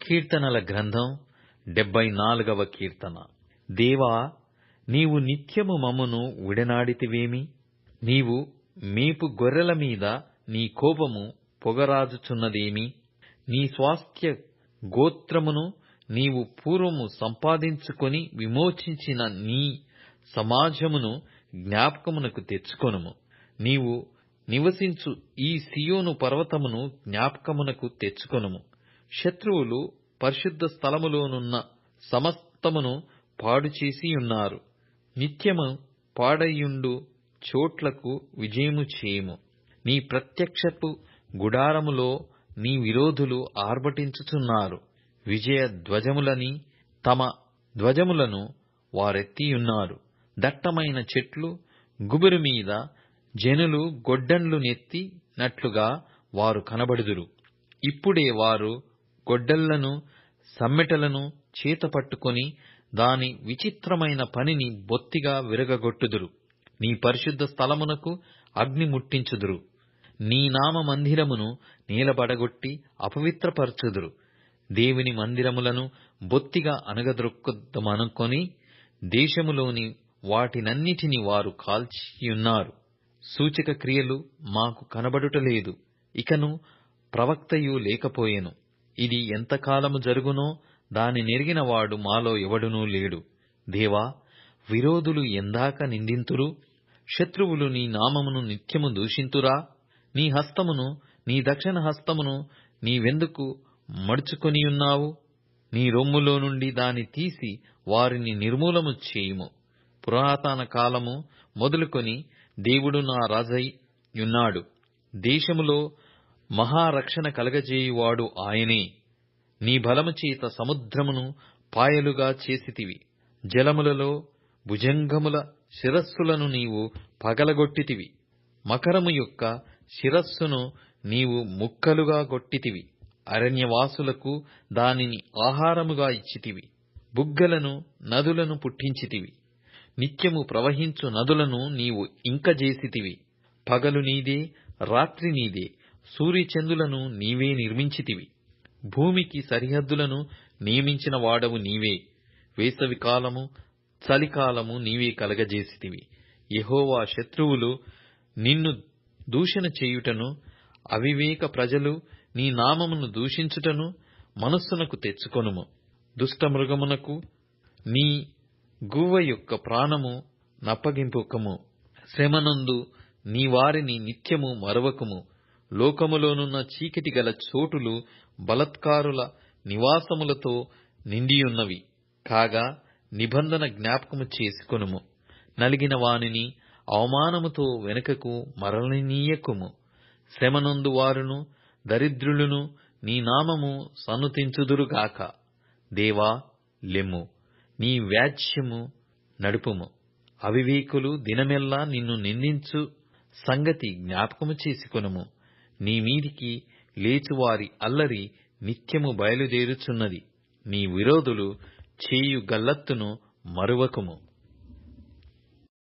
కీర్తనల గ్రంథం 74వ కీర్తన. దేవా, నీవు నిత్యము మమ్మును విడనాడితివేమి? నీవు మేపు గొర్రెల మీద నీ కోపము పొగరాజుచున్నదేమి? నీ స్వాస్థ్య గోత్రమును నీవు పూర్వము సంపాదించుకొని విమోచించిన నీ సమాజమును జ్ఞాపకమునకు తెచ్చుకొనుము. నీవు నివసించు ఈ సియోను పర్వతమును జ్ఞాపకమునకు తెచ్చుకొనుము. శత్రువులు పరిశుద్ధ స్థలములోనున్న సమస్తమును పాడుచేసియున్నారు. నిత్యము పాడైయుండు చోట్లకు విజయము చేయుము. నీ ప్రత్యక్షపు గుడారములో నీ విరోధులు ఆర్భటించుచున్నారు. విజయ ధ్వజములని తమ ధ్వజములను వారెత్తియున్నారు. దట్టమైన చెట్లు గుబురు మీద జనులు గొడ్డన్లు నెత్తినట్లుగా వారు కనబడుదురు. ఇప్పుడే వారు గొడ్డళ్లను సమ్మెటలను చేతపట్టుకొని దాని విచిత్రమైన పనిని బొత్తిగా విరగగొట్టుదురు. నీ పరిశుద్ధ స్థలమునకు అగ్ని ముట్టించుదురు. నీ నామ మందిరమును నేలబడగొట్టి అపవిత్రపరచుదురు. దేవుని మందిరములను బొత్తిగా అణగద్రొక్కుదమనుకొని దేశములోని వాటినన్నిటిని వారు కాల్చియున్నారు. సూచక క్రియలు మాకు కనబడుటలేదు, ఇకను ప్రవక్తయు లేకపోయెను. ఇది ఎంతకాలము జరుగునో దాని నెరిగినవాడు మాలో ఎవడునూ లేడు. దేవా, విరోధులు ఎందాక నిందింతురు? శత్రువులు నీ నామమును నిత్యము దూషింతురా? నీ హస్తమును, నీ దక్షిణ హస్తమును నీవెందుకు మడుచుకొనియున్నావు? నీ రొమ్ములో నుండి దాని తీసి వారిని నిర్మూలము చేయుము. పురాతన కాలము మొదలుకొని దేవుడు నా రాజై యున్నాడు. దేశములో మహారక్షణ కలగజేయువాడు ఆయనే. నీ బలము చేత సముద్రమును పాయలుగా చేసితివి. జలములలో భుజంగముల శిరస్సులను నీవు పగలగొట్టితివి. మకరము యొక్క శిరస్సును నీవు ముక్కలుగా గొట్టితివి. అరణ్యవాసులకు దానిని ఆహారముగా ఇచ్చితివి. బుగ్గలను నదులను పుట్టించితివి. నిత్యము ప్రవహించు నదులను నీవు ఇంకజేసితివి. పగలు నీదే, రాత్రి నీదే. సూర్యచంద్రులను నీవే నిర్మించితివి. భూమికి సరిహద్దులను నియమించిన వాడవు నీవే. వేసవి కాలము, చలికాలము నీవే కలగజేసితివి. యెహోవా, శత్రువులు నిన్ను దూషణ చేయుటను, అవివేక ప్రజలు నీ నామమును దూషించుటను మనస్సునకు తెచ్చుకొనుము. దుష్టమృగమునకు నీ గువ్వ యొక్క ప్రాణము నప్పగింపుకము. శ్రమనందు నీ వారిని నిత్యము మరువకుము. లోకములోనున్న చీకటి గల చోటులు బలత్కారుల నివాసములతో నిండియున్నవి. కాగా నిబంధన జ్ఞాపకము చేసుకొనుము. నలిగిన వానిని అవమానముతో వెనుకకు మరలనీయకుము. శ్రమనందు వారును దరిద్రులను నీ నామము సన్నుతించుదురుగాక. దేవా, లెమ్ము, నీ వ్యాజ్యము నడుపుము. అవివేకులు దినమెల్లా నిన్ను నిందించు సంగతి జ్ఞాపకము చేసుకొనుము. నీ మీదికి లేచువారి అల్లరి నిత్యము బయలుదేరుచున్నది. నీ విరోధులు చేయు గల్లత్తును మరువకుము.